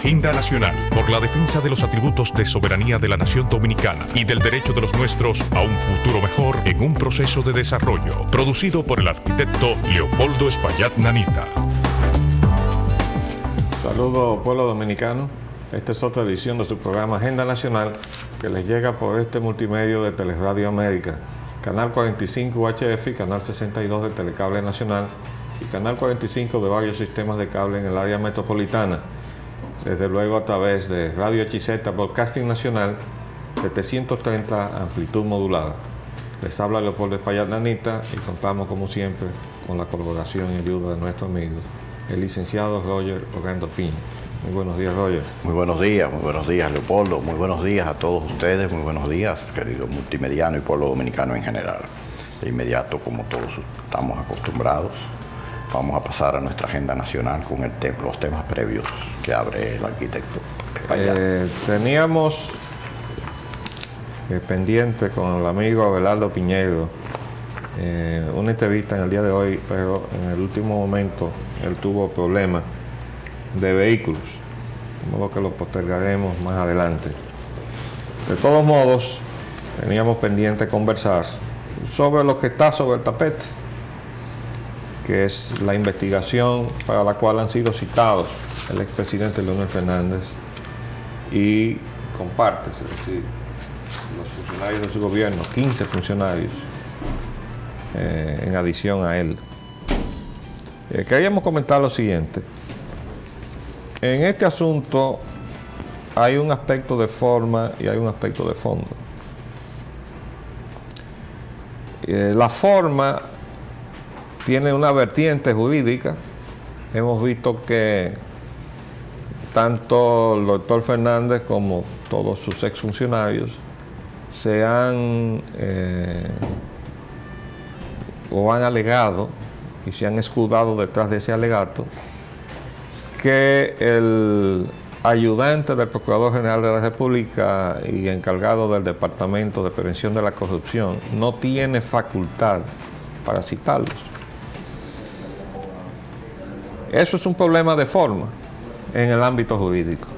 Agenda Nacional por la defensa de los atributos de soberanía de la nación dominicana y del derecho de los nuestros a un futuro mejor en un proceso de desarrollo. Producido por el arquitecto Leopoldo Espaillat Nanita. Saludos, pueblo dominicano. Esta es otra edición de su programa Agenda Nacional que les llega por este multimedio de Teleradio América, Canal 45 UHF y Canal 62 de Telecable Nacional y Canal 45 de varios sistemas de cable en el área metropolitana. Desde luego a través de Radio HZ Broadcasting Nacional 730 amplitud modulada. Les habla Leopoldo Espaillat Nanita y contamos como siempre con la colaboración y ayuda de nuestro amigo, el licenciado Roger Orlando Piña. Muy buenos días, Roger. Muy buenos días, Leopoldo. Muy buenos días a todos ustedes, muy buenos días, querido multimediano y pueblo dominicano en general. De inmediato, como todos estamos acostumbrados, vamos a pasar a nuestra agenda nacional con los temas previos que abre el arquitecto. Teníamos pendiente con el amigo Abelardo Piñedo una entrevista en el día de hoy, pero en el último momento él tuvo problemas de vehículos, de modo que lo postergaremos más adelante. De todos modos, teníamos pendiente conversar sobre lo que está sobre el tapete, que es la investigación para la cual han sido citados el expresidente Leonel Fernández y comparte, es decir, los funcionarios de su gobierno, 15 funcionarios en adición a él. Queríamos comentar lo siguiente. En este asunto hay un aspecto de forma y hay un aspecto de fondo. La forma tiene una vertiente jurídica. Hemos visto que tanto el doctor Fernández como todos sus exfuncionarios se han o han alegado y se han escudado detrás de ese alegato que el ayudante del Procurador General de la República y encargado del Departamento de Prevención de la Corrupción no tiene facultad para citarlos. Eso es un problema de forma en el ámbito jurídico.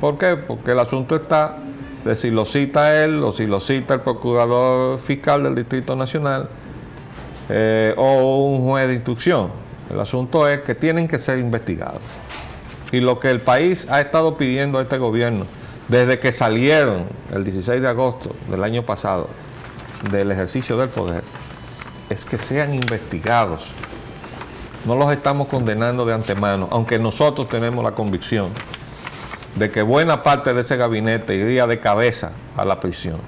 ¿Por qué? Porque el asunto está de si lo cita él o si lo cita el Procurador Fiscal del Distrito Nacional o un juez de instrucción. El asunto es que tienen que ser investigados. Y lo que el país ha estado pidiendo a este gobierno desde que salieron el 16 de agosto del año pasado del ejercicio del poder es que sean investigados. No los estamos condenando de antemano, aunque nosotros tenemos la convicción de que buena parte de ese gabinete iría de cabeza a la prisión,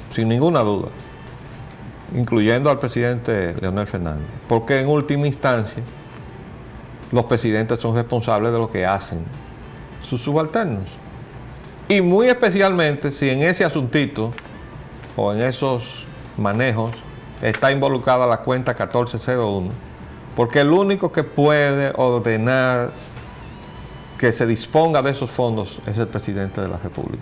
sin ninguna duda, incluyendo al presidente Leonel Fernández, porque en última instancia los presidentes son responsables de lo que hacen sus subalternos. Y muy especialmente si en ese asuntito o en esos manejos está involucrada la cuenta 1401, porque el único que puede ordenar que se disponga de esos fondos es el presidente de la República.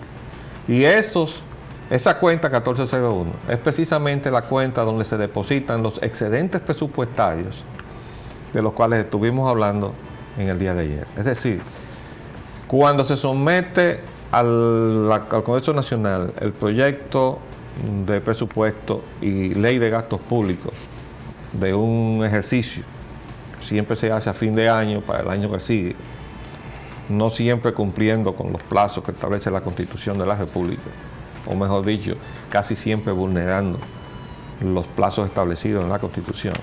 Y esa cuenta 1401 es precisamente la cuenta donde se depositan los excedentes presupuestarios de los cuales estuvimos hablando en el día de ayer. Es decir, cuando se somete al Congreso Nacional el proyecto de presupuesto y ley de gastos públicos de un ejercicio, siempre se hace a fin de año para el año que sigue, no siempre cumpliendo con los plazos que establece la Constitución de la República, o mejor dicho, casi siempre vulnerando los plazos establecidos en la Constitución,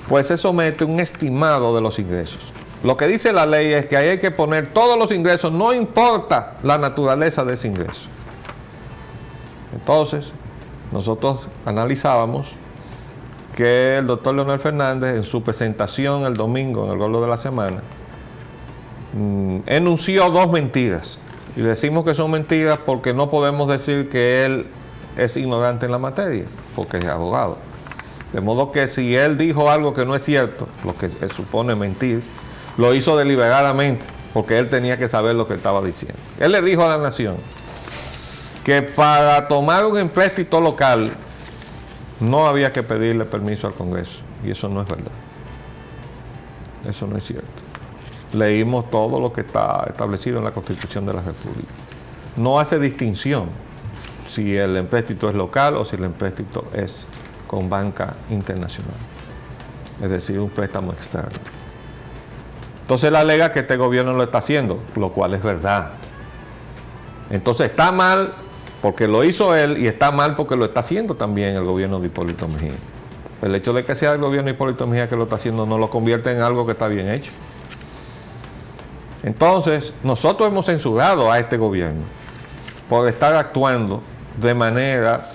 pues se somete un estimado de los ingresos. Lo que dice la ley es que ahí hay que poner todos los ingresos, no importa la naturaleza de ese ingreso. Entonces, nosotros analizábamos que el doctor Leonel Fernández, en su presentación el domingo en el Gordo de la Semana, enunció dos mentiras. Y decimos que son mentiras porque no podemos decir que él es ignorante en la materia, porque es abogado. De modo que si él dijo algo que no es cierto, lo que supone mentir, lo hizo deliberadamente, porque él tenía que saber lo que estaba diciendo. Él le dijo a la nación que para tomar un empréstito local no había que pedirle permiso al Congreso, y eso no es verdad. Eso no es cierto. leímos todo lo que está establecido en la Constitución de la República. No hace distinción si el empréstito es local o si el empréstito es con banca internacional, es decir, un préstamo externo. Entonces él alega que este gobierno lo está haciendo, lo cual es verdad. Entonces está mal porque lo hizo él y está mal porque lo está haciendo también el gobierno de Hipólito Mejía. El hecho de que sea el gobierno de Hipólito Mejía que lo está haciendo no lo convierte en algo que está bien hecho. Entonces, nosotros hemos censurado a este gobierno por estar actuando de manera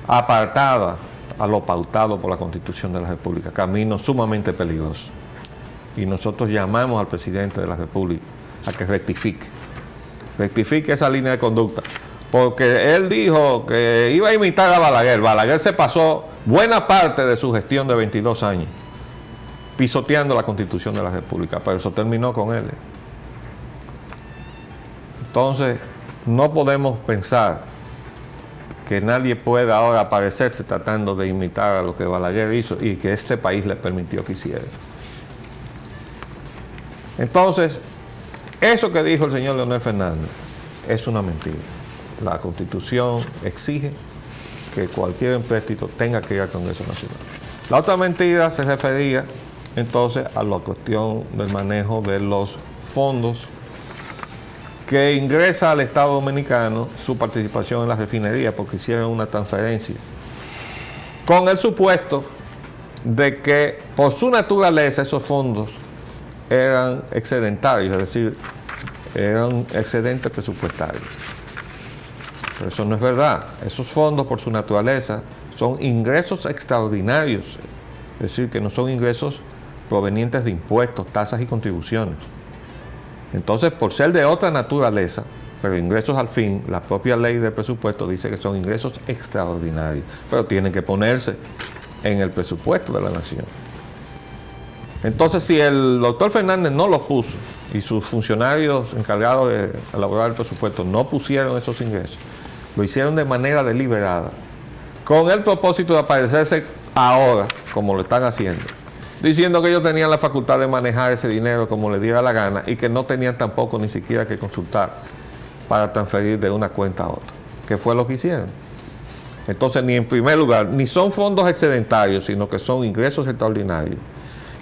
apartada a lo pautado por la Constitución de la República, camino sumamente peligroso. Y nosotros llamamos al presidente de la República a que rectifique esa línea de conducta, porque él dijo que iba a imitar a Balaguer. Balaguer se pasó buena parte de su gestión de 22 años pisoteando la Constitución de la República, pero eso terminó con él. Entonces, no podemos pensar que nadie pueda ahora aparecerse tratando de imitar a lo que Balaguer hizo y que este país le permitió que hiciera. Entonces, eso que dijo el señor Leonel Fernández es una mentira. La Constitución exige que cualquier empréstito tenga que ir al Congreso Nacional. La otra mentira se refería entonces a la cuestión del manejo de los fondos que ingresa al Estado Dominicano su participación en la refinería, porque hicieron una transferencia con el supuesto de que por su naturaleza esos fondos eran excedentarios, es decir, eran excedentes presupuestarios. Pero eso no es verdad. Esos fondos por su naturaleza son ingresos extraordinarios, es decir, que no son ingresos provenientes de impuestos, tasas y contribuciones. Entonces, por ser de otra naturaleza, pero ingresos al fin, la propia ley de presupuesto dice que son ingresos extraordinarios, pero tienen que ponerse en el presupuesto de la nación. Entonces, si el doctor Fernández no los puso y sus funcionarios encargados de elaborar el presupuesto no pusieron esos ingresos, lo hicieron de manera deliberada, con el propósito de aparecerse ahora, como lo están haciendo, diciendo que ellos tenían la facultad de manejar ese dinero como les diera la gana y que no tenían tampoco ni siquiera que consultar para transferir de una cuenta a otra, que fue lo que hicieron. Entonces, ni en primer lugar, ni son fondos excedentarios, sino que son ingresos extraordinarios.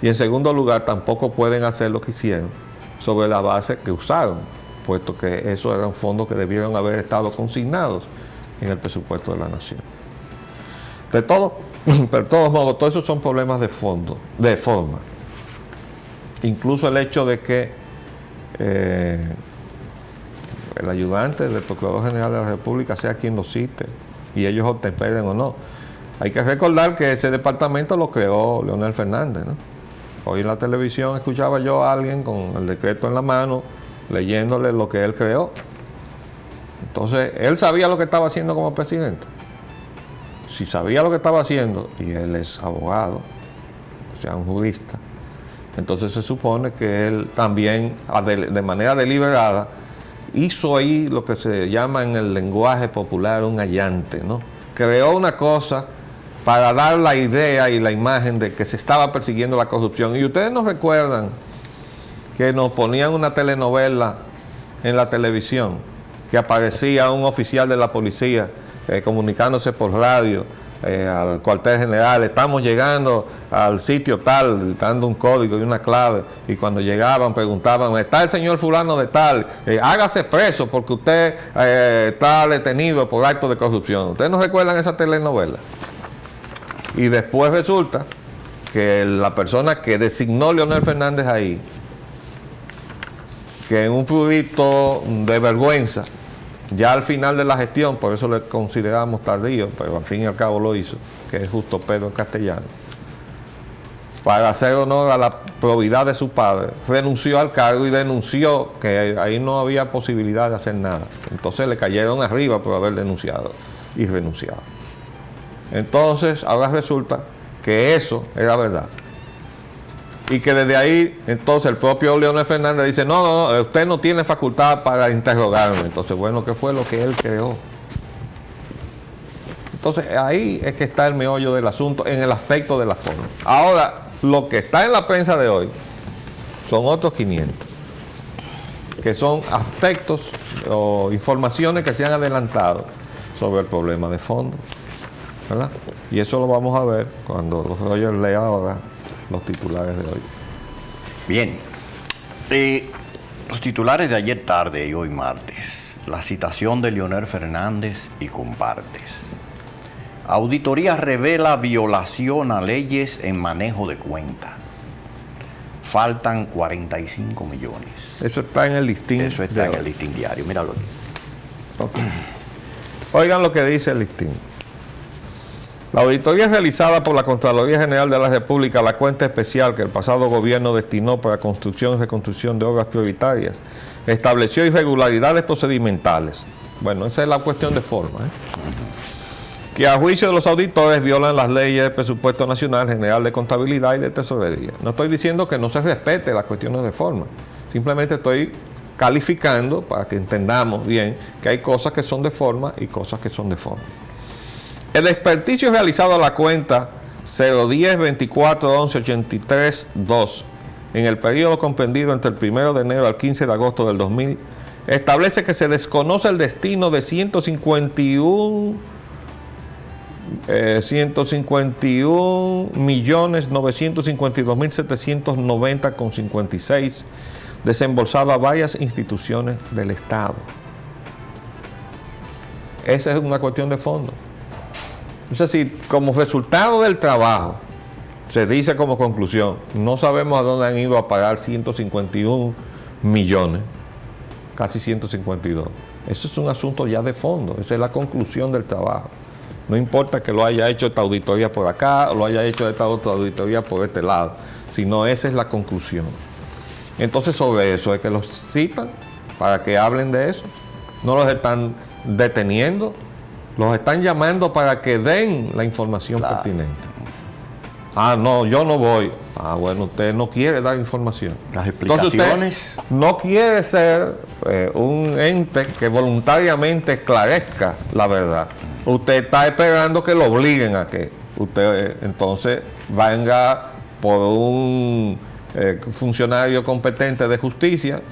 Y en segundo lugar, tampoco pueden hacer lo que hicieron sobre la base que usaron, puesto que esos eran fondos que debieron haber estado consignados en el presupuesto de la nación. De todos modos, todos esos son problemas de fondo, de forma. Incluso el hecho de que el ayudante del Procurador General de la República sea quien lo cite y ellos obtemperen o no. Hay que recordar que ese departamento lo creó Leonel Fernández, ¿no? Hoy en la televisión escuchaba yo a alguien con el decreto en la mano leyéndole lo que él creó. Entonces, él sabía lo que estaba haciendo como presidente. Si sabía lo que estaba haciendo, y él es abogado, o sea, un jurista, entonces se supone que él también, de manera deliberada, hizo ahí lo que se llama en el lenguaje popular un allante, ¿no? Creó una cosa para dar la idea y la imagen de que se estaba persiguiendo la corrupción. Y ustedes nos recuerdan que nos ponían una telenovela en la televisión, que aparecía un oficial de la policía comunicándose por radio al cuartel general: estamos llegando al sitio tal, dando un código y una clave, y cuando llegaban preguntaban: ¿está el señor fulano de tal? Hágase preso porque usted está detenido por actos de corrupción. ¿Ustedes no recuerdan esa telenovela? Y después resulta que la persona que designó Leonel Fernández ahí, que en un prurito de vergüenza, ya al final de la gestión, por eso le consideramos tardío, pero al fin y al cabo lo hizo, que es Justo Pedro Castellano, para hacer honor a la probidad de su padre, renunció al cargo y denunció que ahí no había posibilidad de hacer nada. Entonces le cayeron arriba por haber denunciado y renunciado. Entonces, ahora resulta que eso era verdad. Y que desde ahí, entonces, el propio Leonel Fernández dice: no, usted no tiene facultad para interrogarme. Entonces, bueno, ¿qué fue lo que él creó? Entonces, ahí es que está el meollo del asunto en el aspecto de la forma. Ahora, lo que está en la prensa de hoy son otros 500, que son aspectos o informaciones que se han adelantado sobre el problema de fondo, ¿verdad? Y eso lo vamos a ver cuando Roger lea ahora los titulares de hoy. Bien, los titulares de ayer tarde y hoy martes. La citación de Leonel Fernández y compartes. Auditoría revela violación a leyes en manejo de cuenta. Faltan 45 millones. Eso está en el listín. Eso está en el listín diario, míralo aquí. Okay. Oigan lo que dice el listín. La auditoría realizada por la Contraloría General de la República a la cuenta especial que el pasado gobierno destinó para construcción y reconstrucción de obras prioritarias estableció irregularidades procedimentales. Bueno, esa es la cuestión de forma, que a juicio de los auditores violan las leyes del Presupuesto Nacional General de Contabilidad y de Tesorería. No estoy diciendo que no se respete las cuestiones de forma, simplemente estoy calificando para que entendamos bien que hay cosas que son de forma y cosas que son de forma. El experticio realizado a la cuenta 010-24-11-83-2 en el periodo comprendido entre el 1 de enero al 15 de agosto del 2000 establece que se desconoce el destino de 151.952.790,56 desembolsado a varias instituciones del Estado. Esa es una cuestión de fondo. Es decir, como resultado del trabajo, se dice como conclusión, no sabemos a dónde han ido a pagar 151 millones, casi 152. Eso es un asunto ya de fondo, esa es la conclusión del trabajo. No importa que lo haya hecho esta auditoría por acá o lo haya hecho esta otra auditoría por este lado, sino esa es la conclusión. Entonces sobre eso es que los citan para que hablen de eso. No los están deteniendo, los están llamando para que den la información pertinente. Ah, no, yo no voy. Ah, bueno, usted no quiere dar información. Las explicaciones. Entonces usted no quiere ser un ente que voluntariamente esclarezca la verdad. Usted está esperando que lo obliguen a que usted entonces venga por un funcionario competente de justicia.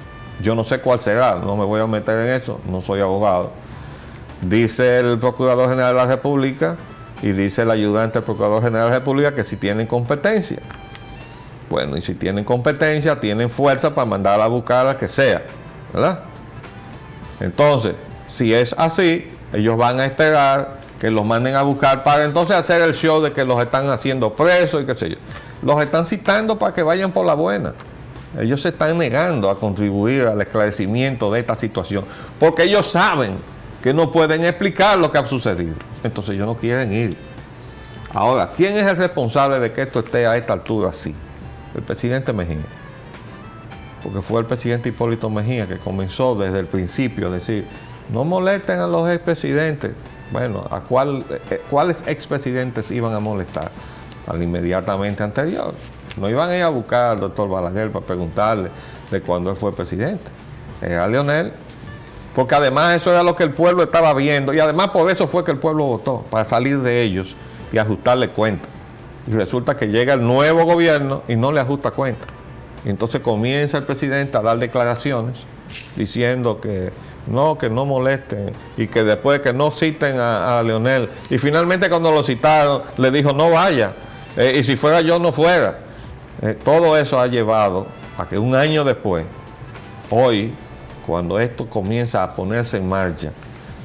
Yo no sé cuál será, no me voy a meter en eso, no soy abogado. Dice el Procurador General de la República y dice el ayudante del Procurador General de la República que si tienen competencia. Bueno, y si tienen competencia, tienen fuerza para mandar a buscar a que sea, ¿verdad? Entonces, si es así, ellos van a esperar que los manden a buscar para entonces hacer el show de que los están haciendo presos y qué sé yo. Los están citando para que vayan por la buena. Ellos se están negando a contribuir al esclarecimiento de esta situación, porque ellos saben que no pueden explicar lo que ha sucedido. Entonces ellos no quieren ir. Ahora, ¿quién es el responsable de que esto esté a esta altura así? El presidente Mejía. Porque fue el presidente Hipólito Mejía que comenzó desde el principio a decir, no molesten a los expresidentes. Bueno, ¿a cuáles expresidentes iban a molestar? Al inmediatamente anterior. No iban a ir a buscar al doctor Balaguer para preguntarle de cuándo él fue presidente. Era Leonel. Porque además eso era lo que el pueblo estaba viendo y además por eso fue que el pueblo votó, para salir de ellos y ajustarle cuenta. Y resulta que llega el nuevo gobierno y no le ajusta cuenta. Y entonces comienza el presidente a dar declaraciones diciendo que no molesten y que después que no citen a Leonel. Y finalmente cuando lo citaron le dijo no vaya, y si fuera yo no fuera. Todo eso ha llevado a que un año después, hoy, cuando esto comienza a ponerse en marcha,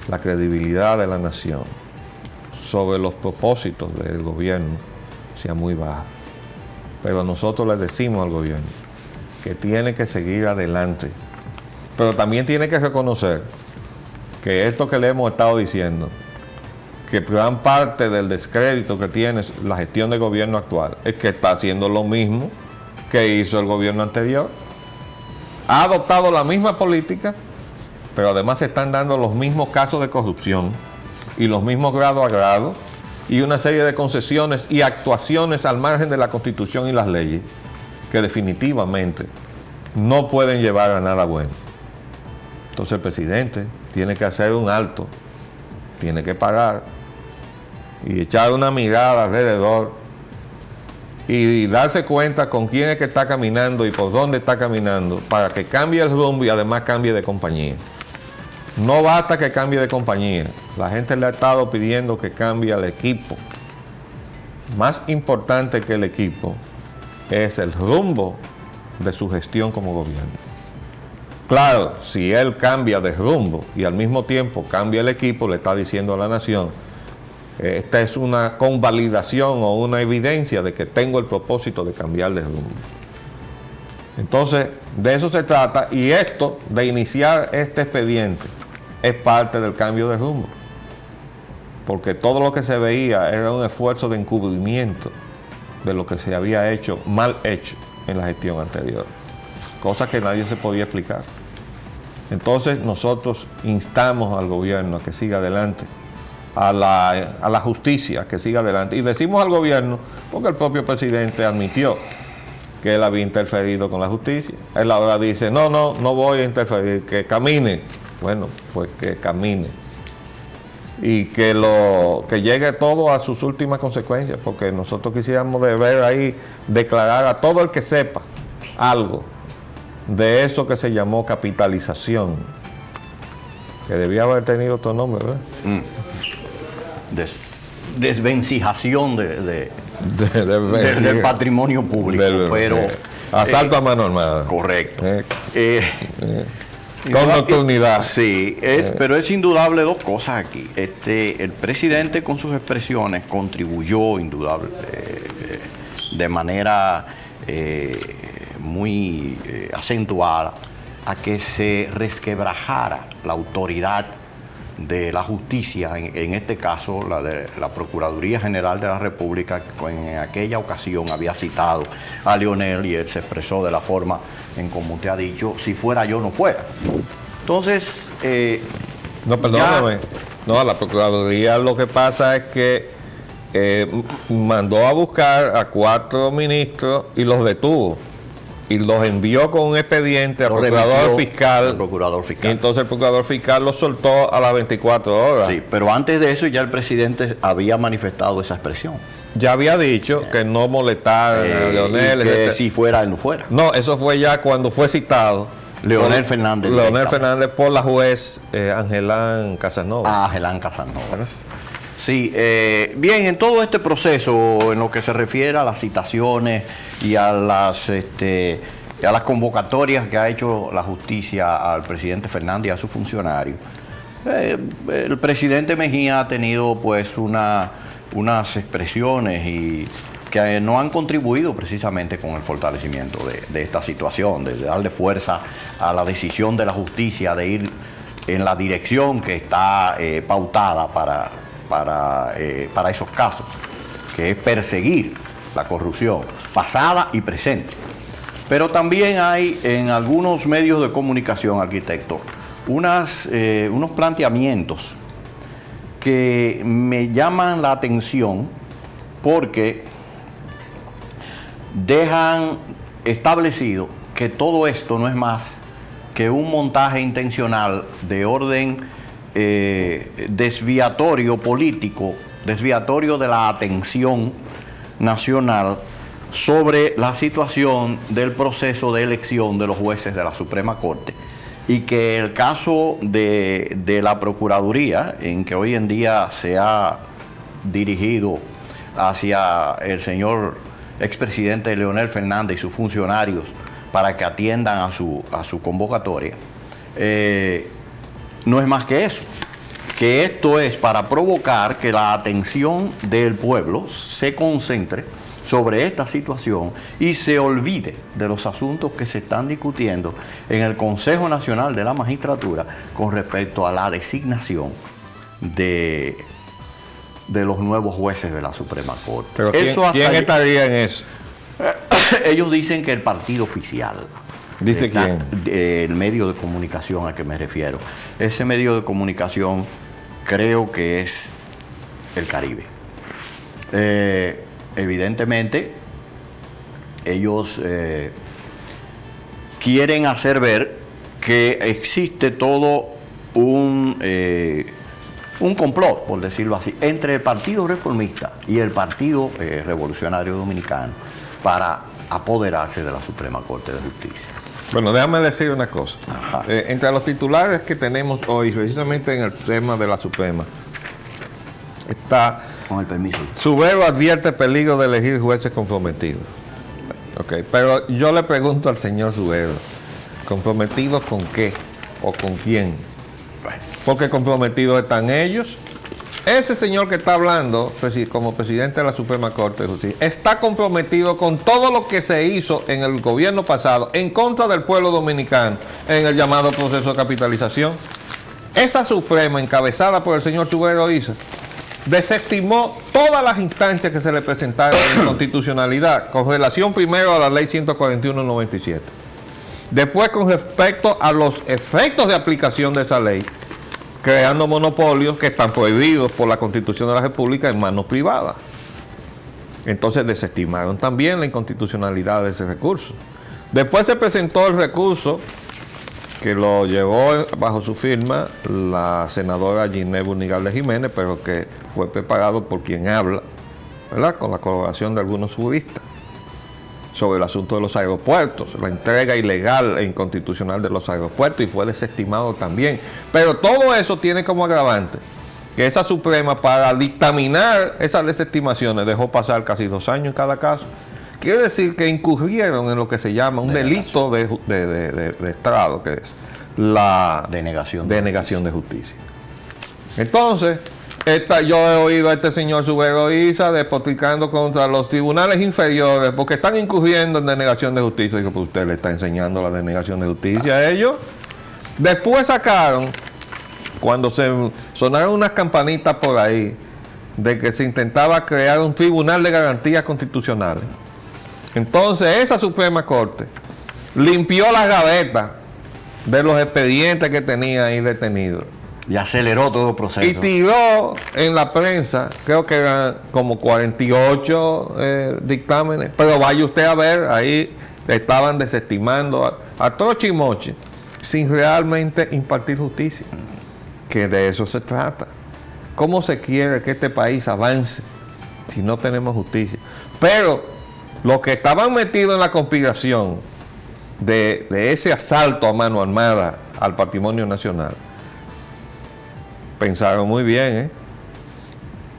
la credibilidad de la nación sobre los propósitos del gobierno sea muy baja. Pero nosotros le decimos al gobierno que tiene que seguir adelante, pero también tiene que reconocer que esto que le hemos estado diciendo, que gran parte del descrédito que tiene la gestión del gobierno actual es que está haciendo lo mismo que hizo el gobierno anterior. Ha adoptado la misma política, pero además se están dando los mismos casos de corrupción y los mismos grado a grado y una serie de concesiones y actuaciones al margen de la Constitución y las leyes que definitivamente no pueden llevar a nada bueno. Entonces el presidente tiene que hacer un alto, tiene que parar y echar una mirada alrededor y darse cuenta con quién es que está caminando y por dónde está caminando para que cambie el rumbo y además cambie de compañía. No basta que cambie de compañía. La gente le ha estado pidiendo que cambie al equipo. Más importante que el equipo es el rumbo de su gestión como gobierno. Claro, si él cambia de rumbo y al mismo tiempo cambia el equipo, le está diciendo a la nación, esta es una convalidación o una evidencia de que tengo el propósito de cambiar de rumbo. Entonces, de eso se trata, y esto, de iniciar este expediente, es parte del cambio de rumbo. Porque todo lo que se veía era un esfuerzo de encubrimiento de lo que se había hecho, mal hecho en la gestión anterior. Cosa que nadie se podía explicar. Entonces, nosotros instamos al gobierno a que siga adelante, a la justicia que siga adelante. Y decimos al gobierno porque el propio presidente admitió que él había interferido con la justicia. Él ahora dice, no voy a interferir, que camine. Bueno, pues que camine. Y que llegue todo a sus últimas consecuencias, porque nosotros quisiéramos de ver ahí declarar a todo el que sepa algo de eso que se llamó capitalización, que debía haber tenido otro nombre, ¿verdad? Desvencijación del patrimonio público, pero asalto a mano armada. Correcto. Con nocturnidad. Sí, pero es indudable dos cosas aquí. El presidente con sus expresiones contribuyó indudable de manera muy acentuada a que se resquebrajara la autoridad de la justicia, en este caso la de la Procuraduría General de la República, que en aquella ocasión había citado a Leonel y él se expresó de la forma en como usted ha dicho, si fuera yo no fuera. Entonces, no, perdóname. No, la Procuraduría lo que pasa es que mandó a buscar a 4 ministros y los detuvo. Y los envió con un expediente al procurador fiscal. Y entonces el procurador fiscal los soltó a las 24 horas. Sí, pero antes de eso ya el presidente había manifestado esa expresión. Ya había dicho que no molestar a Leonel. Que si fuera, él no fuera. No, eso fue ya cuando fue citado. Leonel Fernández. Leonel Fernández por la juez Angelán Casanova. Angelán Casanova. Sí, bien, en todo este proceso, en lo que se refiere a las citaciones y a las convocatorias que ha hecho la justicia al presidente Fernández y a sus funcionarios, el presidente Mejía ha tenido pues unas expresiones y que no han contribuido precisamente con el fortalecimiento de esta situación, de darle fuerza a la decisión de la justicia de ir en la dirección que está pautada para esos casos, que es perseguir la corrupción pasada y presente. Pero también hay en algunos medios de comunicación, arquitecto, unos planteamientos que me llaman la atención porque dejan establecido que todo esto no es más que un montaje intencional de orden desviatorio político, desviatorio de la atención nacional sobre la situación del proceso de elección de los jueces de la Suprema Corte, y que el caso de la Procuraduría, en que hoy en día se ha dirigido hacia el señor expresidente Leonel Fernández y sus funcionarios para que atiendan a su convocatoria, no es más que eso, que esto es para provocar que la atención del pueblo se concentre sobre esta situación y se olvide de los asuntos que se están discutiendo en el Consejo Nacional de la Magistratura con respecto a la designación de los nuevos jueces de la Suprema Corte. Pero ¿quién estaría en eso? Ellos dicen que el partido oficial. ¿Dice quién? El medio de comunicación al que me refiero. Ese medio de comunicación creo que es El Caribe. Evidentemente, ellos quieren hacer ver que existe todo un un complot, por decirlo así, entre el Partido Reformista y el Partido Revolucionario Dominicano para apoderarse de la Suprema Corte de Justicia. Bueno, déjame decir una cosa. Entre los titulares que tenemos hoy, precisamente en el tema de la Suprema, está... Con el permiso. Subero advierte peligro de elegir jueces comprometidos. Ok, pero yo le pregunto al señor Subero, ¿comprometidos con qué o con quién? Porque comprometidos están ellos. Ese señor que está hablando como presidente de la Suprema Corte de Justicia está comprometido con todo lo que se hizo en el gobierno pasado en contra del pueblo dominicano en el llamado proceso de capitalización. Esa Suprema, encabezada por el señor Subero Isa, desestimó todas las instancias que se le presentaron en constitucionalidad con relación primero a la ley 141/97. Después con respecto a los efectos de aplicación de esa ley, creando monopolios que están prohibidos por la Constitución de la República en manos privadas. Entonces desestimaron también la inconstitucionalidad de ese recurso. Después se presentó el recurso que lo llevó bajo su firma la senadora Ginés Bunigalde Jiménez, pero que fue preparado por quien habla, ¿verdad?, con la colaboración de algunos juristas, sobre el asunto de los aeropuertos, la entrega ilegal e inconstitucional de los aeropuertos, y fue desestimado también. Pero todo eso tiene como agravante que esa Suprema, para dictaminar esas desestimaciones, dejó pasar casi 2 años en cada caso. Quiere decir que incurrieron en lo que se llama un delito de estrado, que es la denegación de justicia. Entonces, yo he oído a este señor Subero Isa despotricando contra los tribunales inferiores porque están incurriendo en denegación de justicia. Digo, pues usted le está enseñando la denegación de justicia a ellos. Después sacaron, cuando se sonaron unas campanitas por ahí, de que se intentaba crear un tribunal de garantías constitucionales. Entonces esa Suprema Corte limpió las gavetas de los expedientes que tenía ahí detenidos. Y aceleró todo el proceso. Y tiró en la prensa, creo que eran como 48 dictámenes, pero vaya usted a ver, ahí estaban desestimando a troche y moche, sin realmente impartir justicia, que de eso se trata. ¿Cómo se quiere que este país avance si no tenemos justicia? Pero los que estaban metidos en la conspiración de ese asalto a mano armada al patrimonio nacional, pensaron muy bien, ¿eh?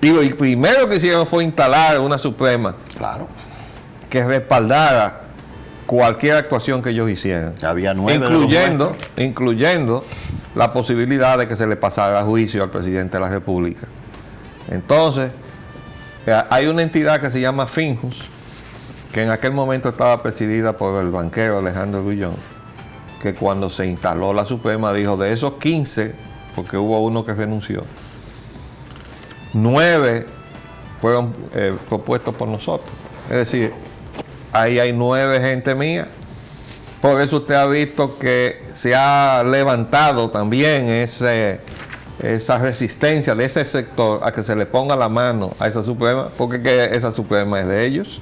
Y lo primero que hicieron fue instalar una Suprema, claro, que respaldara cualquier actuación que ellos hicieran. Había 9 incluyendo la posibilidad de que se le pasara a juicio al presidente de la República. Entonces, hay una entidad que se llama Finjus, que en aquel momento estaba presidida por el banquero Alejandro Guillón, que cuando se instaló la Suprema dijo, de esos 15, porque hubo uno que renunció, 9 fueron propuestos por nosotros. Es decir, ahí hay 9 gente mía. Por eso usted ha visto que se ha levantado también esa resistencia de ese sector a que se le ponga la mano a esa Suprema, porque que esa Suprema es de ellos.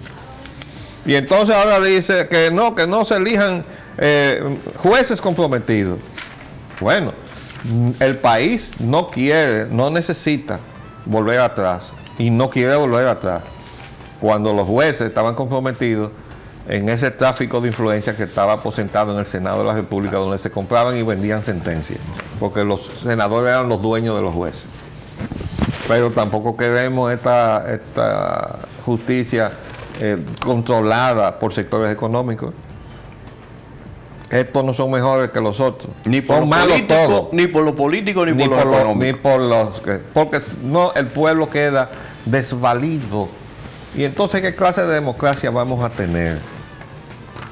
Y entonces ahora dice que no se elijan jueces comprometidos. Bueno, el país no necesita volver atrás, y no quiere volver atrás, cuando los jueces estaban comprometidos en ese tráfico de influencia que estaba aposentado en el Senado de la República, donde se compraban y vendían sentencias, porque los senadores eran los dueños de los jueces. Pero tampoco queremos esta justicia controlada por sectores económicos. Estos no son mejores que los otros. Ni por son malos todos. Ni por lo político, ni por lo económico. Ni por los porque no, el pueblo queda desvalido. Y entonces, ¿qué clase de democracia vamos a tener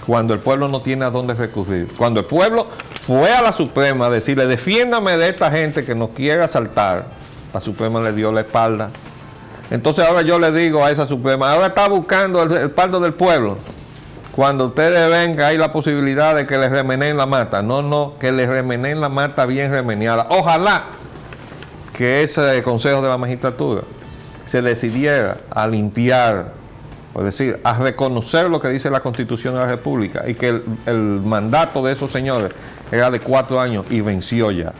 cuando el pueblo no tiene a dónde recurrir? Cuando el pueblo fue a la Suprema a decirle, defiéndame de esta gente que nos quiere asaltar, la Suprema le dio la espalda. Entonces ahora yo le digo a esa Suprema, ahora está buscando el respaldo del pueblo. Cuando ustedes ven que hay la posibilidad de que les remenen la mata, que les remenen la mata bien remeniada. Ojalá que ese Consejo de la Magistratura se decidiera a limpiar, es decir, a reconocer lo que dice la Constitución de la República, y que el mandato de esos señores era de 4 años y venció ya.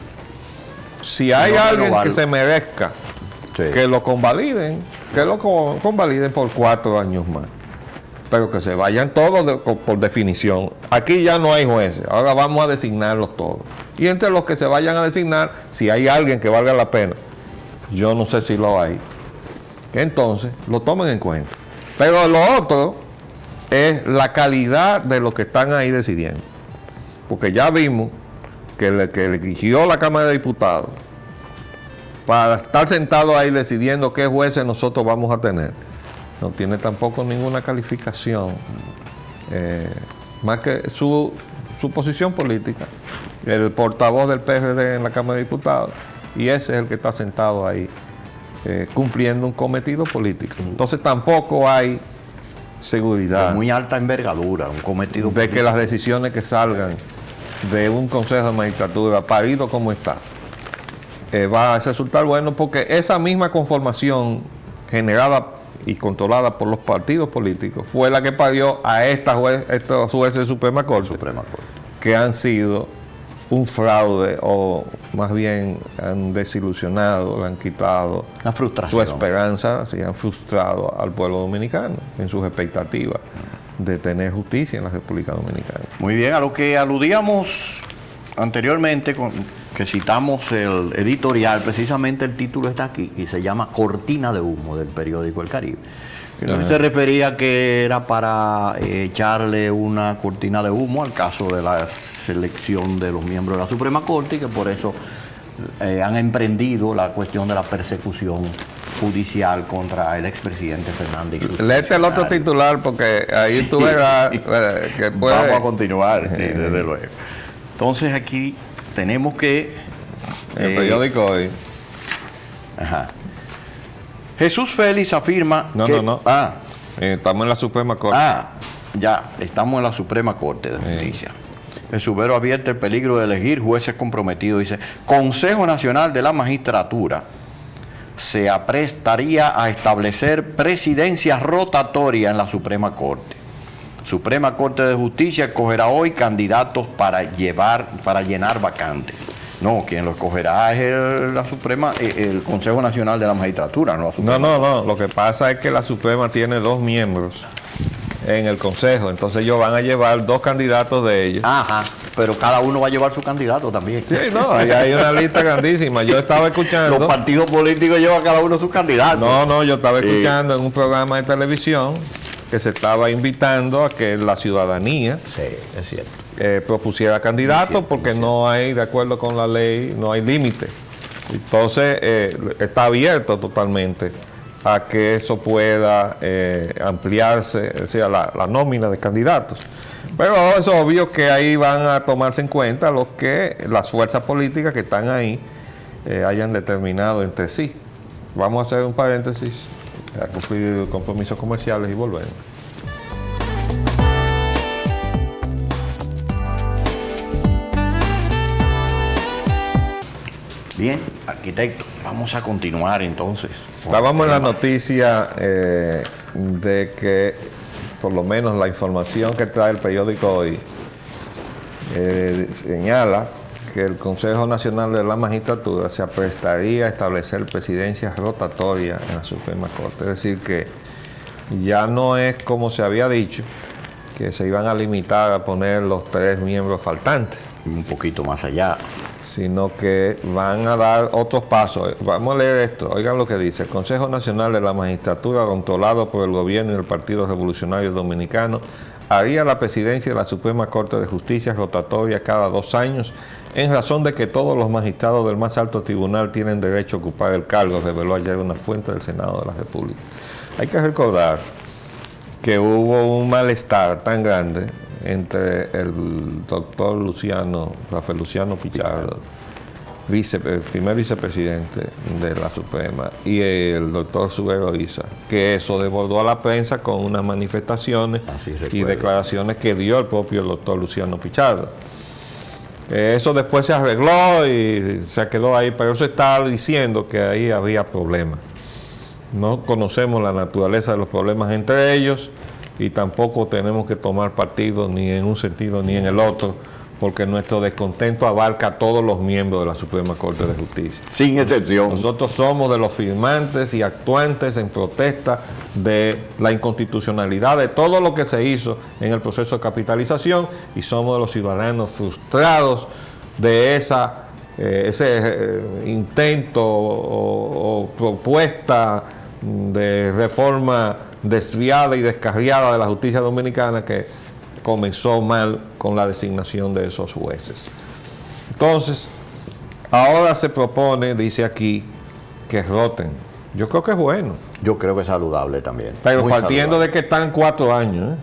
Si hay no alguien renovarlo. que se merezca Sí. que lo convaliden por 4 años más. Pero que se vayan todos por definición. Aquí ya no hay jueces, ahora vamos a designarlos todos. Y entre los que se vayan a designar, si hay alguien que valga la pena, yo no sé si lo hay, entonces lo tomen en cuenta. Pero lo otro es la calidad de los que están ahí decidiendo. Porque ya vimos que el que eligió la Cámara de Diputados para estar sentado ahí decidiendo qué jueces nosotros vamos a tener, no tiene tampoco ninguna calificación, más que su posición política, el portavoz del PRD en la Cámara de Diputados, y ese es el que está sentado ahí cumpliendo un cometido político. Entonces tampoco hay seguridad De muy alta envergadura, un cometido de que las decisiones que salgan de un Consejo de Magistratura, parido como está, va a resultar bueno, porque esa misma conformación generada y controlada por los partidos políticos fue la que parió a estos jueces de Suprema Corte, que han sido un fraude, o más bien han desilusionado, le han quitado una su frustración. esperanza, se han frustrado al pueblo dominicano en sus expectativas de tener justicia en la República Dominicana. Muy bien, a lo que aludíamos anteriormente, que citamos el editorial, precisamente el título está aquí y se llama Cortina de Humo del periódico El Caribe. Entonces se refería que era para echarle una cortina de humo al caso de la selección de los miembros de la Suprema Corte y que por eso han emprendido la cuestión de la persecución judicial contra el expresidente Fernández Cruz. Léete el otro titular porque ahí tú verás que puede... Vamos a continuar, sí, desde luego. Entonces aquí tenemos que... El periódico hoy. Ajá. Jesús Félix afirma No, que... no, no. Estamos en la Suprema Corte. Ya, estamos en la Suprema Corte de Justicia. El subero advierte el peligro de elegir jueces comprometidos. Dice, Consejo Nacional de la Magistratura se aprestaría a establecer presidencias rotatorias en la Suprema Corte. Suprema Corte de Justicia escogerá hoy candidatos para llenar vacantes. No, quien lo escogerá es el Consejo Nacional de la Magistratura, no la Suprema. No. Lo que pasa es que la Suprema tiene 2 miembros en el Consejo. Entonces ellos van a llevar 2 candidatos de ellos. Ajá, pero cada uno va a llevar su candidato también. Sí, no, ahí hay una lista grandísima. Yo estaba escuchando... Los partidos políticos llevan cada uno su candidato. No, yo estaba escuchando en un programa de televisión que se estaba invitando a que la ciudadanía Sí, es cierto. propusiera candidatos porque no hay, de acuerdo con la ley, no hay límite. Entonces está abierto totalmente a que eso pueda ampliarse, o sea, la nómina de candidatos. Pero es obvio que ahí van a tomarse en cuenta los que las fuerzas políticas que están ahí hayan determinado entre sí. Vamos a hacer un paréntesis, a cumplir compromisos comerciales y volvemos. Bien, arquitecto, vamos a continuar entonces. Estábamos en la noticia de que, por lo menos la información que trae el periódico hoy, señala que el Consejo Nacional de la Magistratura se aprestaría a establecer presidencias rotatorias en la Suprema Corte. Es decir, que ya no es como se había dicho, que se iban a limitar a poner los 3 miembros faltantes, Un poquito más allá. sino que van a dar otros pasos. Vamos a leer esto, oigan lo que dice. El Consejo Nacional de la Magistratura, controlado por el gobierno y el Partido Revolucionario Dominicano, haría la presidencia de la Suprema Corte de Justicia rotatoria cada 2 años, en razón de que todos los magistrados del más alto tribunal tienen derecho a ocupar el cargo, reveló ayer una fuente del Senado de la República. Hay que recordar que hubo un malestar tan grande entre el doctor Rafael Luciano Pichardo, el primer vicepresidente de la Suprema, y el doctor Subero Isa, que eso desbordó a la prensa con unas manifestaciones y declaraciones que dio el propio doctor Luciano Pichardo. Eso después se arregló y se quedó ahí, pero eso está diciendo que ahí había problemas. No conocemos la naturaleza de los problemas entre ellos y tampoco tenemos que tomar partido ni en un sentido ni en el otro, porque nuestro descontento abarca a todos los miembros de la Suprema Corte de Justicia. Sin excepción. Nosotros somos de los firmantes y actuantes en protesta de la inconstitucionalidad de todo lo que se hizo en el proceso de capitalización y somos de los ciudadanos frustrados de ese intento o propuesta de reforma desviada y descarriada de la justicia dominicana que comenzó mal con la designación de esos jueces. Entonces, ahora se propone, dice aquí, que roten. Yo creo que es bueno. Yo creo que es saludable también. Pero Muy partiendo saludable. de que están 4 años,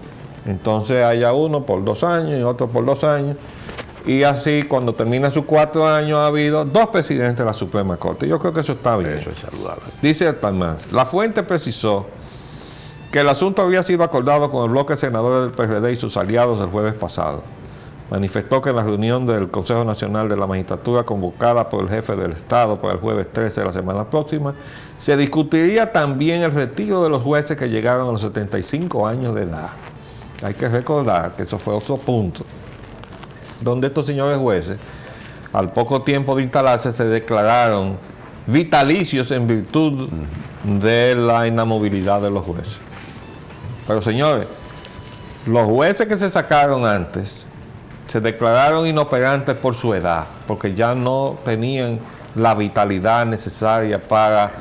entonces haya uno por 2 años y otro por 2 años. Y así, cuando termina sus 4 años, ha habido 2 presidentes de la Suprema Corte. Yo creo que eso está bien. Eso es saludable. Dice además, la fuente precisó que el asunto había sido acordado con el bloque senador del PRD y sus aliados el jueves pasado. Manifestó que en la reunión del Consejo Nacional de la Magistratura convocada por el jefe del Estado para el jueves 13 de la semana próxima, se discutiría también el retiro de los jueces que llegaron a los 75 años de edad. Hay que recordar que eso fue otro punto, donde estos señores jueces, al poco tiempo de instalarse, se declararon vitalicios en virtud de la inamovilidad de los jueces. Pero señores, los jueces que se sacaron antes se declararon inoperantes por su edad, porque ya no tenían la vitalidad necesaria para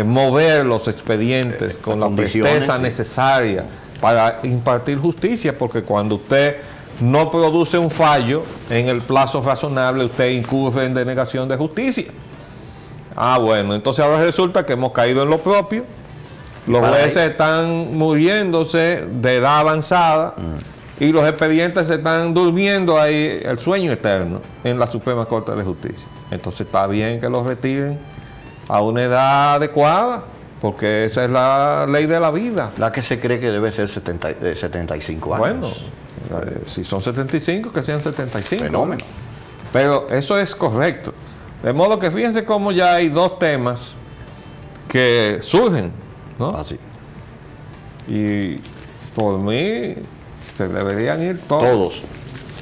mover los expedientes con la presteza necesaria para impartir justicia, porque cuando usted no produce un fallo en el plazo razonable, usted incurre en denegación de justicia. Bueno, entonces ahora resulta que hemos caído en lo propio. Los jueces están muriéndose de edad avanzada y los expedientes se están durmiendo ahí, el sueño eterno, en la Suprema Corte de Justicia. Entonces está bien que los retiren a una edad adecuada, porque esa es la ley de la vida. La que se cree que debe ser 75 años. Bueno, si son 75, que sean 75. Fenómeno. Pero eso es correcto. De modo que fíjense cómo ya hay 2 temas que surgen, ¿no? Así. Y por mí se deberían ir Todos.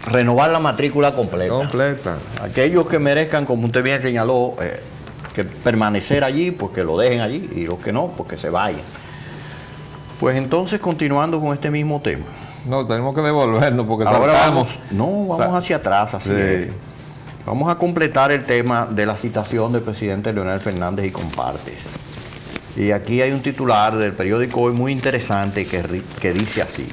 Renovar la matrícula completa. completa. Aquellos que merezcan, como usted bien señaló, que permanecer allí, pues que lo dejen allí, y los que no, pues que se vayan. Pues entonces, continuando con este mismo tema. No, tenemos que devolvernos porque Ahora saltamos. vamos hacia atrás, así Sí. es. Vamos a completar el tema de la citación del presidente Leonel Fernández y compartes. Y aquí hay un titular del periódico Hoy muy interesante que dice así.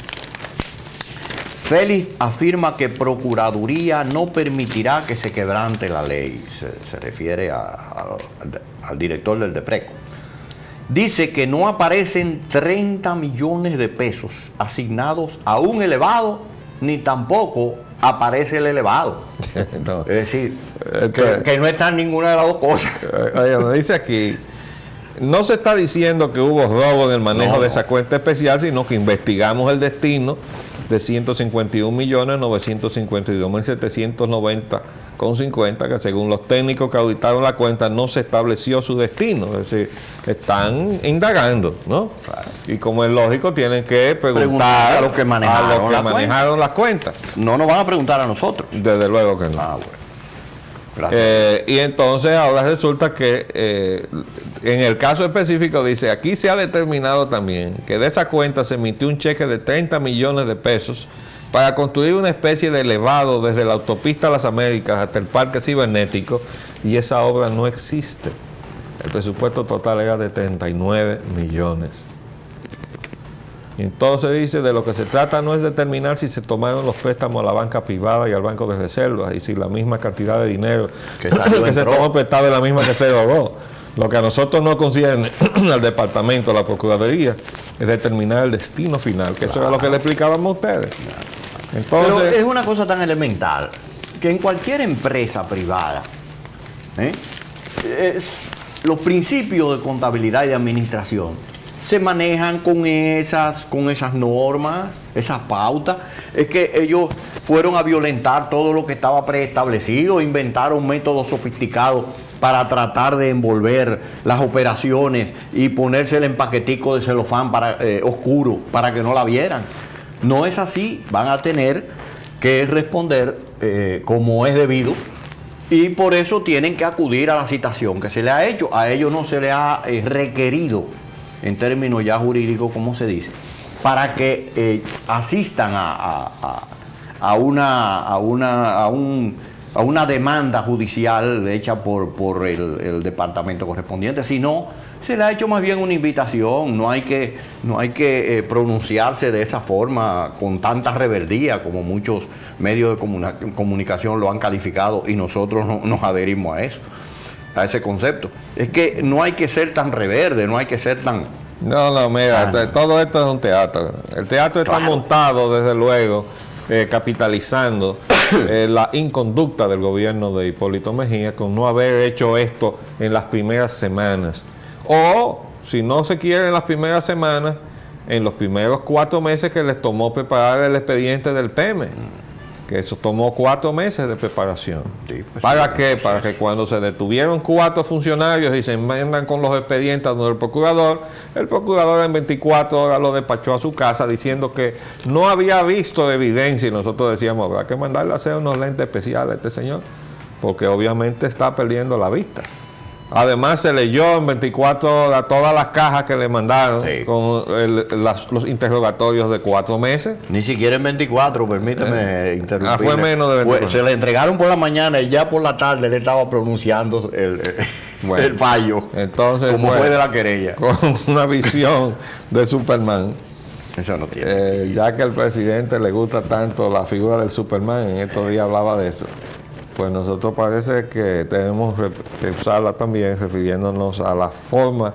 Félix afirma que Procuraduría no permitirá que se quebrante la ley. Se refiere al director del DEPRECO. Dice que no aparecen 30 millones de pesos asignados a un elevado, ni tampoco aparece el elevado. No. Es decir, que no está en ninguna de las dos cosas. Oye, me dice aquí, no se está diciendo que hubo robo en el manejo de esa cuenta especial, sino que investigamos el destino de 151.952.790,50, que según los técnicos que auditaron la cuenta no se estableció su destino. Es decir, están indagando, ¿no? Claro. Y como es lógico, tienen que preguntar a los que manejaron las cuentas. No nos van a preguntar a nosotros. Desde luego que no. Bueno. Gracias. Y entonces ahora resulta que en el caso específico dice, aquí se ha determinado también que de esa cuenta se emitió un cheque de 30 millones de pesos para construir una especie de elevado desde la autopista Las Américas hasta el parque cibernético, y esa obra no existe. El presupuesto total era de 39 millones. Entonces dice, de lo que se trata no es determinar si se tomaron los préstamos a la banca privada y al banco de reservas y si la misma cantidad de dinero que se tomó prestado es la misma que se robó. Lo que a nosotros nos concierne al departamento, a la Procuraduría, es determinar el destino final, que eso era lo que le explicábamos a ustedes. Entonces, Pero es una cosa tan elemental que en cualquier empresa privada, los principios de contabilidad y de administración se manejan con esas normas, esas pautas. Es que ellos fueron a violentar todo lo que estaba preestablecido, inventaron métodos sofisticados para tratar de envolver las operaciones y ponérsela en paquetico de celofán oscuro para que no la vieran. No es así, van a tener que responder como es debido, y por eso tienen que acudir a la citación que se le ha hecho. A ellos no se le ha requerido, en términos ya jurídicos, como se dice, para que asistan a una demanda judicial hecha por el departamento correspondiente, sino se le ha hecho más bien una invitación. No hay que pronunciarse de esa forma, con tanta rebeldía como muchos medios de comunicación lo han calificado, y nosotros nos adherimos a ese concepto. Es que no hay que ser tan rebelde, no hay que ser tan... No, mira, todo esto es un teatro. El teatro está montado, desde luego, capitalizando la inconducta del gobierno de Hipólito Mejía con no haber hecho esto en las primeras semanas. O, si no se quiere en las primeras semanas, en los primeros 4 meses que les tomó preparar el expediente del PEME. Que eso tomó 4 meses de preparación. Sí, pues, ¿Para qué? Para que cuando se detuvieron 4 funcionarios y se enmendan con los expedientes del procurador, el procurador en 24 horas lo despachó a su casa diciendo que no había visto evidencia, y nosotros decíamos, habrá que mandarle a hacer unos lentes especiales a este señor, porque obviamente está perdiendo la vista. Además, se leyó en 24 horas todas las cajas que le mandaron, sí, con los interrogatorios de 4 meses. Ni siquiera en 24, permíteme interrumpir. Fue menos de 24. Se le entregaron por la mañana y ya por la tarde le estaba pronunciando el fallo. Entonces, como fue de la querella. Con una visión de Superman. Eso no tiene. Ya que al presidente le gusta tanto la figura del Superman, en estos días hablaba de eso. Pues nosotros parece que tenemos que usarla también, refiriéndonos a la forma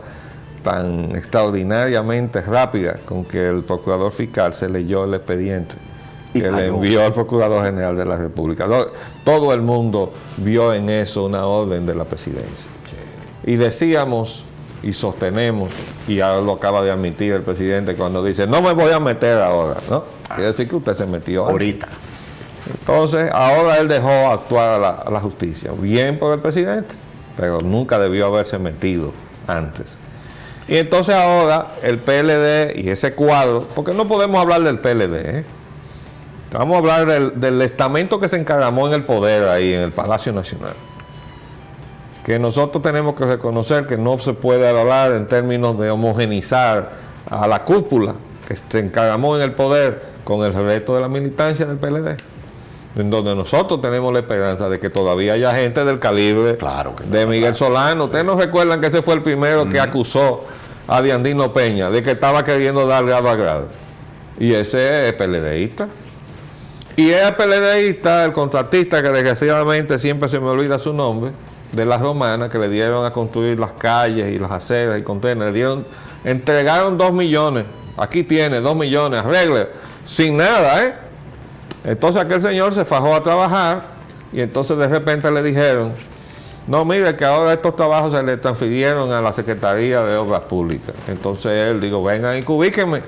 tan extraordinariamente rápida con que el procurador fiscal se leyó el expediente que le envió al Procurador General de la República. Todo el mundo vio en eso una orden de la presidencia. Y decíamos y sostenemos, y ahora lo acaba de admitir el presidente cuando dice, no me voy a meter ahora, ¿no? Quiere decir que usted se metió ahorita. Entonces, ahora él dejó actuar a la justicia. Bien por el presidente, pero nunca debió haberse metido antes. Y entonces ahora el PLD y ese cuadro, porque no podemos hablar del PLD, vamos a hablar del estamento que se encaramó en el poder ahí en el Palacio Nacional. Que nosotros tenemos que reconocer que no se puede hablar en términos de homogenizar a la cúpula que se encaramó en el poder con el resto de la militancia del PLD. En donde nosotros tenemos la esperanza de que todavía haya gente del calibre de Miguel Solano. Ustedes no recuerdan que ese fue el primero que acusó a Diandino Peña de que estaba queriendo dar grado a grado. Y ese es PLDista. Y es PLDista, el contratista, que desgraciadamente siempre se me olvida su nombre, de las romanas, que le dieron a construir las calles y las aceras y contenedores. Entregaron 2 millones. Aquí tiene 2 millones, arregle. Sin nada, Entonces aquel señor se fajó a trabajar y entonces de repente le dijeron, no, mire que ahora estos trabajos se le transfirieron a la Secretaría de Obras Públicas. Entonces él dijo, vengan y cubíquenme.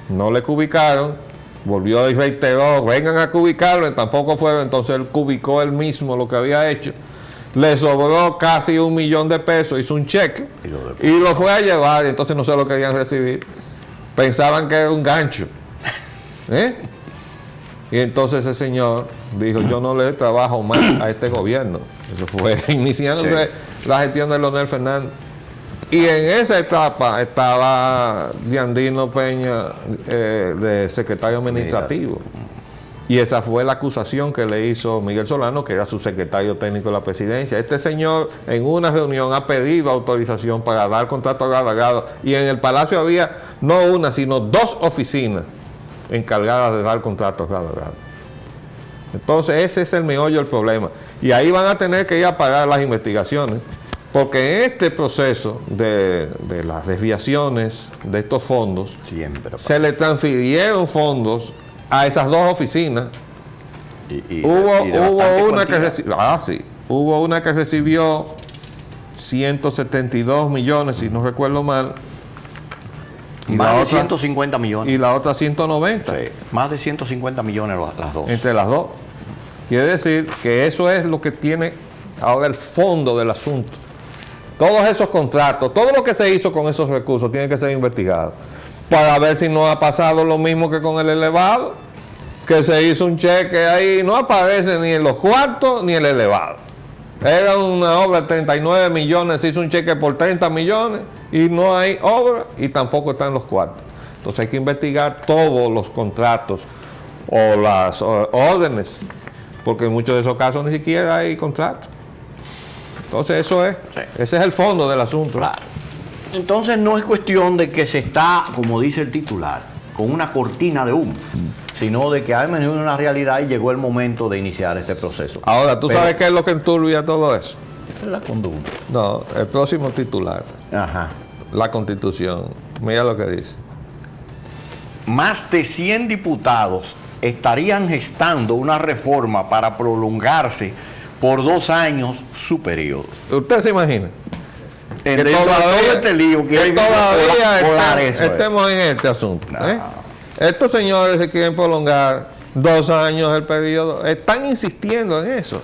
No le cubicaron, volvió y reiteró, vengan a cubicarlo, y tampoco fueron. Entonces él cubicó él mismo lo que había hecho. Le sobró casi 1 millón de pesos, hizo un cheque y lo fue a llevar, y entonces no se lo querían recibir. Pensaban que era un gancho. Y entonces ese señor dijo, yo no le trabajo más a este gobierno. Eso fue iniciándose la gestión de Leonel Fernández. Y en esa etapa estaba Diandino Peña de secretario administrativo. Y esa fue la acusación que le hizo Miguel Solano, que era su secretario técnico de la presidencia. Este señor en una reunión ha pedido autorización para dar contrato grado a grado. Y en el Palacio había no una, sino 2 oficinas encargadas de dar contratos grado a grado. Entonces ese es el meollo del problema. Y ahí van a tener que ir a pagar las investigaciones, porque en este proceso de las desviaciones de estos fondos, se le transfirieron fondos a esas 2 oficinas. Hubo una que recibió 172 millones, si no recuerdo mal. Y más de 150 millones. Y la otra 190. Sí, más de 150 millones las 2. Entre las 2. Quiere decir que eso es lo que tiene ahora el fondo del asunto. Todos esos contratos, todo lo que se hizo con esos recursos tiene que ser investigado para ver si no ha pasado lo mismo que con el elevado, que se hizo un cheque ahí, no aparece ni en los cuartos ni en el elevado. Era una obra de 39 millones, se hizo un cheque por 30 millones y no hay obra y tampoco están los cuartos. Entonces hay que investigar todos los contratos o las órdenes, porque en muchos de esos casos ni siquiera hay contrato. Entonces eso es, ese es el fondo del asunto. Claro. Entonces no es cuestión de que se está, como dice el titular, con una cortina de humo, sino de que ha emergido una realidad y llegó el momento de iniciar este proceso. Ahora, ¿tú sabes qué es lo que enturbia todo eso? La conducta. No, el próximo titular, Ajá. la Constitución. Mira lo que dice. Más de 100 diputados estarían gestando una reforma para prolongarse por 2 años su periodo. ¿Usted se imagina? Que todo este lío que hay todavía estemos en este asunto. No. Estos señores se quieren prolongar 2 años el periodo. Están insistiendo en eso.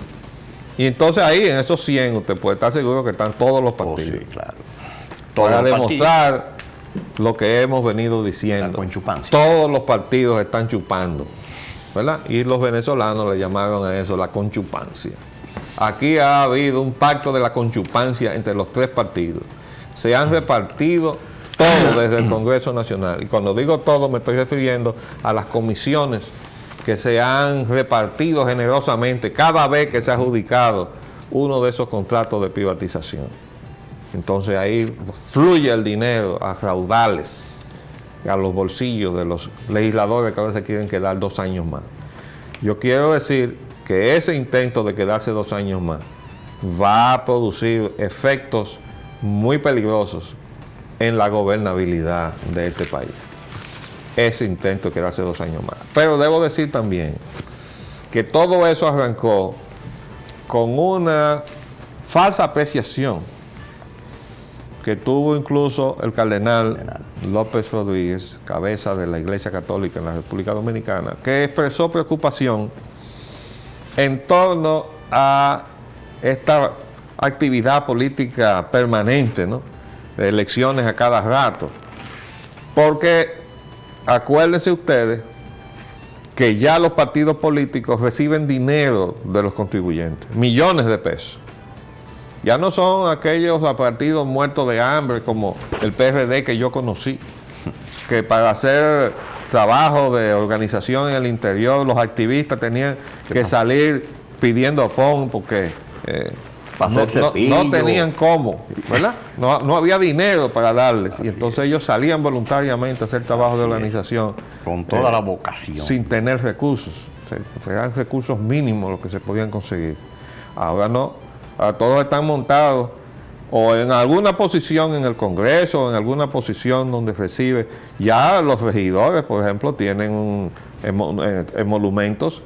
Y entonces ahí, en esos 100, usted puede estar seguro que están todos los partidos. Sí, claro. Para demostrar lo que hemos venido diciendo. La conchupancia. Todos los partidos están chupando, ¿verdad? Y los venezolanos le llamaron a eso la conchupancia. Aquí ha habido un pacto de la conchupancia entre los 3 partidos. Se han repartido todo desde el Congreso Nacional. Y cuando digo todo me estoy refiriendo a las comisiones que se han repartido generosamente cada vez que se ha adjudicado uno de esos contratos de privatización. Entonces ahí fluye el dinero a raudales, a los bolsillos de los legisladores que ahora se quieren quedar 2 años más. Yo quiero decir que ese intento de quedarse 2 años más va a producir efectos muy peligrosos en la gobernabilidad de este país. Ese intento de quedarse 2 años más. Pero debo decir también que todo eso arrancó con una falsa apreciación que tuvo incluso el cardenal López Rodríguez, cabeza de la Iglesia Católica en la República Dominicana, que expresó preocupación en torno a esta actividad política permanente, ¿no? De elecciones a cada rato. Porque acuérdense ustedes que ya los partidos políticos reciben dinero de los contribuyentes, millones de pesos. Ya no son aquellos partidos muertos de hambre como el PRD que yo conocí, que para hacer trabajo de organización en el interior los activistas tenían que salir pidiendo pon porque no tenían cómo, ¿verdad? No había dinero para darles y entonces ellos salían voluntariamente a hacer trabajo de organización con toda la vocación, sin tener recursos. Eran recursos mínimos los que se podían conseguir. Ahora no, ahora todos están montados o en alguna posición en el Congreso, o en alguna posición donde recibe. Ya los regidores, por ejemplo, tienen emolumentos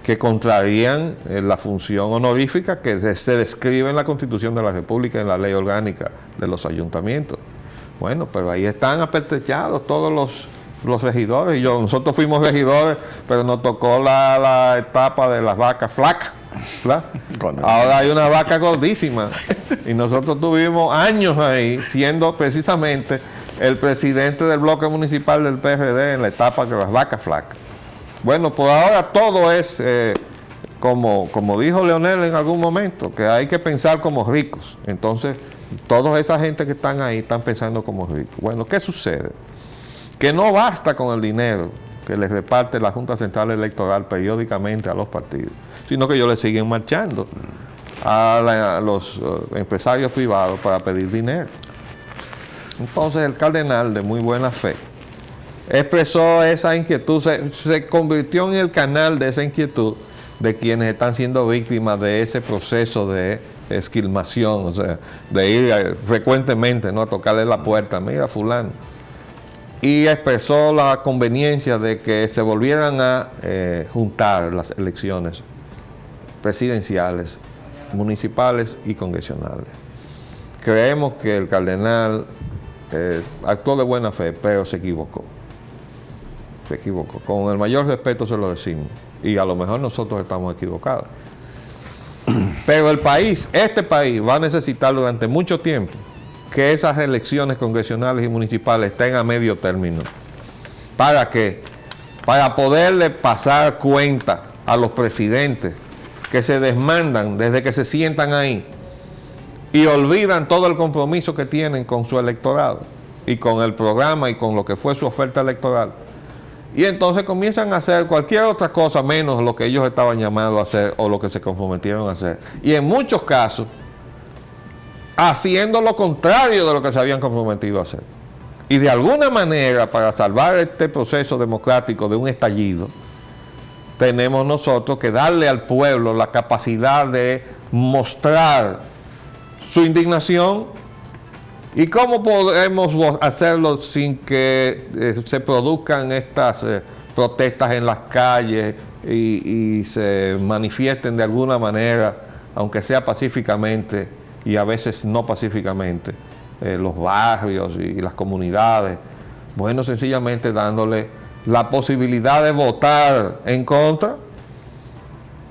que contrarían la función honorífica que se describe en la Constitución de la República, en la Ley Orgánica de los Ayuntamientos. Bueno, pero ahí están apertrechados todos los regidores. Nosotros fuimos regidores, pero nos tocó la etapa de las vacas flacas. Ahora hay una vaca gordísima y nosotros tuvimos años ahí siendo precisamente el presidente del bloque municipal del PRD en la etapa de las vacas flacas. Bueno, pues ahora todo es como dijo Leonel en algún momento, que hay que pensar como ricos. Entonces toda esa gente que están ahí están pensando como ricos. Bueno, ¿qué sucede? Que no basta con el dinero que les reparte la Junta Central Electoral periódicamente a los partidos, sino que ellos le siguen marchando a los empresarios privados para pedir dinero. Entonces el cardenal, de muy buena fe, expresó esa inquietud, se convirtió en el canal de esa inquietud de quienes están siendo víctimas de ese proceso de esquilmación, o sea, de ir frecuentemente, ¿no?, a tocarle la puerta, mira fulano, y expresó la conveniencia de que se volvieran a juntar las elecciones presidenciales, municipales y congresionales. Creemos que el cardenal actuó de buena fe, pero se equivocó. Se equivocó. Con el mayor respeto se lo decimos. Y a lo mejor nosotros estamos equivocados. Pero el país, este país, va a necesitar durante mucho tiempo que esas elecciones congresionales y municipales estén a medio término para que para poderle pasar cuenta a los presidentes que se desmandan desde que se sientan ahí y olvidan todo el compromiso que tienen con su electorado y con el programa y con lo que fue su oferta electoral. Y entonces comienzan a hacer cualquier otra cosa menos lo que ellos estaban llamados a hacer o lo que se comprometieron a hacer. Y en muchos casos, haciendo lo contrario de lo que se habían comprometido a hacer. Y de alguna manera, para salvar este proceso democrático de un estallido, tenemos nosotros que darle al pueblo la capacidad de mostrar su indignación. ¿Y cómo podemos hacerlo sin que se produzcan estas protestas en las calles y se manifiesten de alguna manera, aunque sea pacíficamente y a veces no pacíficamente, los barrios y las comunidades? Bueno, sencillamente dándole la posibilidad de votar en contra.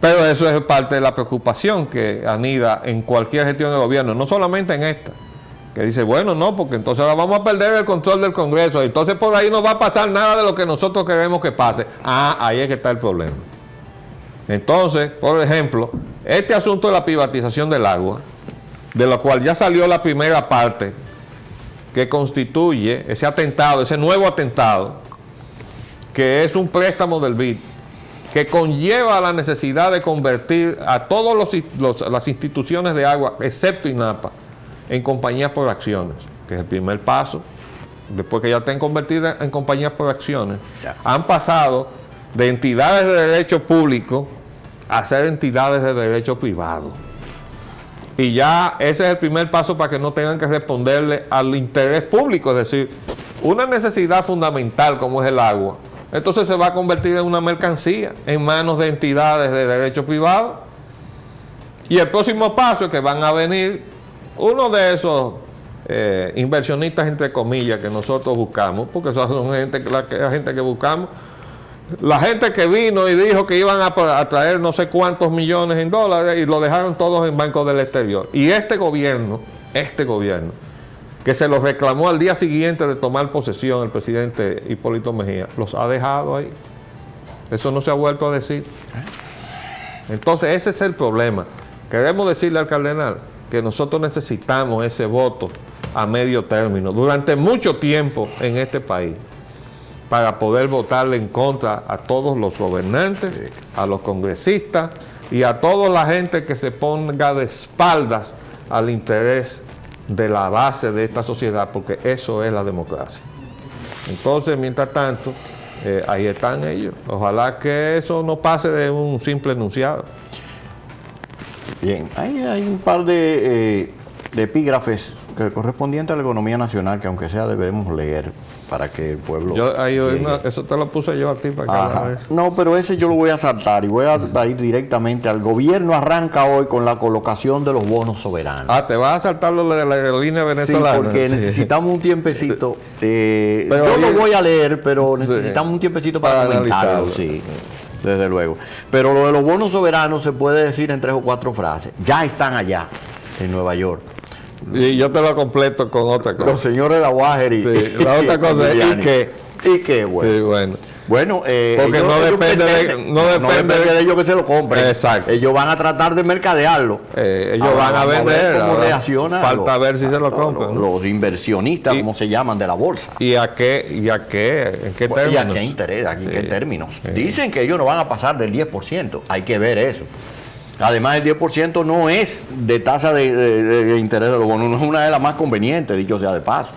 Pero eso es parte de la preocupación que anida en cualquier gestión de gobierno, no solamente en esta. Que dice, bueno, no, porque entonces ahora vamos a perder el control del Congreso, entonces por ahí no va a pasar nada de lo que nosotros queremos que pase. Ahí es que está el problema. Entonces, por ejemplo, este asunto de la privatización del agua, de lo cual ya salió la primera parte, que constituye ese atentado, ese nuevo atentado, que es un préstamo del BID, que conlleva la necesidad de convertir a todas las instituciones de agua, excepto INAPA, en compañías por acciones, que es el primer paso. Después que ya estén convertidas en compañías por acciones, han pasado de entidades de derecho público a ser entidades de derecho privado. Y ya ese es el primer paso para que no tengan que responderle al interés público, es decir, una necesidad fundamental como es el agua. Entonces se va a convertir en una mercancía en manos de entidades de derecho privado. Y el próximo paso es que van a venir uno de esos inversionistas, entre comillas, que nosotros buscamos, porque son la gente que buscamos, la gente que vino y dijo que iban a traer no sé cuántos millones en dólares y lo dejaron todos en bancos del exterior. Y este gobierno, que se los reclamó al día siguiente de tomar posesión el presidente Hipólito Mejía, los ha dejado ahí. Eso no se ha vuelto a decir. Entonces ese es el problema. Queremos decirle al cardenal que nosotros necesitamos ese voto a medio término durante mucho tiempo en este país para poder votarle en contra a todos los gobernantes, a los congresistas y a toda la gente que se ponga de espaldas al interés de la base de esta sociedad, porque eso es la democracia. Entonces, mientras tanto, ahí están ellos. Ojalá que eso no pase de un simple enunciado. Bien, hay un par de epígrafes que correspondientes a la economía nacional que aunque sea debemos leer para que el pueblo... Eso te lo puse yo a ti para que hagas. No, pero ese yo lo voy a saltar y voy a ir directamente al gobierno. Arranca hoy con la colocación de los bonos soberanos. ¿Te vas a saltar lo de la aerolínea venezolana? Sí, porque necesitamos un tiempecito. Yo lo voy a leer, pero necesitamos un tiempecito para comentarlo. Sí, desde luego. Pero lo de los bonos soberanos se puede decir en 3 o 4 frases. Ya están allá, en Nueva York. Y yo te lo completo con otra cosa. Los señores de la Guajeri. Sí, la otra cosa es ¿y qué? Bueno. Sí, bueno. Bueno, porque no depende de ellos que se lo compren. Exacto. Ellos van a tratar de mercadearlo. Ellos van a vender. ¿Cómo reacciona? Falta ver si se lo compran. Los inversionistas, como se llaman, de la bolsa. ¿En qué términos? ¿Y a qué interés? ¿En qué términos? Dicen que ellos no van a pasar del 10%. Hay que ver eso. Además, el 10% no es de tasa de interés de los bonos, no es una de las más convenientes, dicho sea de paso.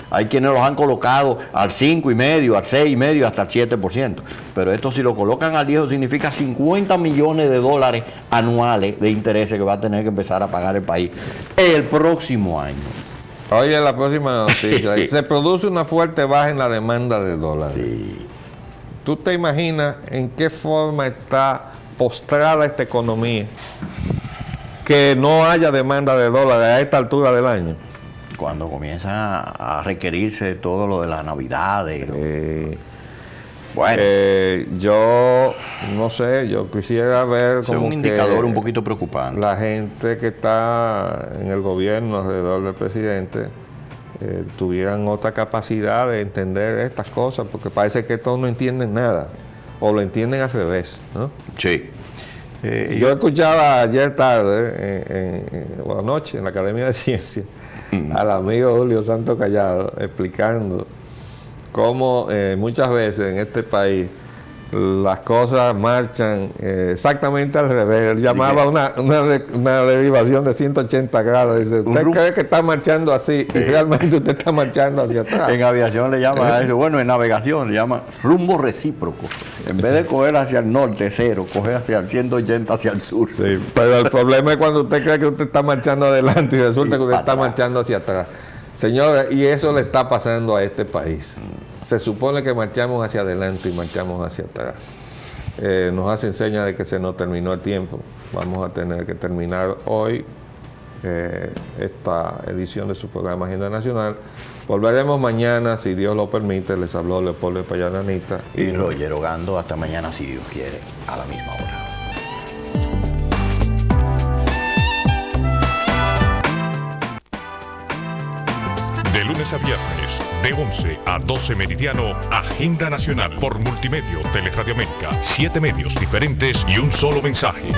Hay quienes los han colocado al 5,5%, al 6,5%, hasta el 7%. Pero esto si lo colocan al 10% significa 50 millones de dólares anuales de intereses que va a tener que empezar a pagar el país el próximo año. Oye, la próxima noticia. Se produce una fuerte baja en la demanda de dólares. Sí. ¿Tú te imaginas en qué forma está postrada esta economía que no haya demanda de dólares a esta altura del año? Cuando comienza a requerirse todo lo de la Navidad. Bueno. Yo no sé, yo quisiera ver como un indicador un poquito preocupante. La gente que está en el gobierno alrededor del presidente tuvieran otra capacidad de entender estas cosas, porque parece que todos no entienden nada, o lo entienden al revés, ¿no? Sí. Yo escuchaba ayer tarde, o anoche, en la Academia de Ciencias, al amigo Julio Santo Callado explicando cómo muchas veces en este país las cosas marchan exactamente al revés. Él llamaba una derivación de 180 grados. Dice, ¿usted cree que está marchando así y realmente usted está marchando hacia atrás? En aviación le llaman a eso, bueno, en navegación le llaman rumbo recíproco. En vez de coger hacia el norte, cero, coger hacia el 180 hacia el sur. Sí, pero el problema es cuando usted cree que usted está marchando adelante y resulta que usted está marchando hacia atrás. Señores, y eso le está pasando a este país. Se supone que marchamos hacia adelante y marchamos hacia atrás. Nos hace señas de que se nos terminó el tiempo. Vamos a tener que terminar hoy esta edición de su programa Agenda Nacional. Volveremos mañana, si Dios lo permite. Les habló Leopoldo Espaillat Anita y Roger Ogando. Hasta mañana, si Dios quiere, a la misma hora. De lunes a viernes, de 11 a 12 meridiano, Agenda Nacional por Multimedio, Teleradio América, 7 medios diferentes y un solo mensaje.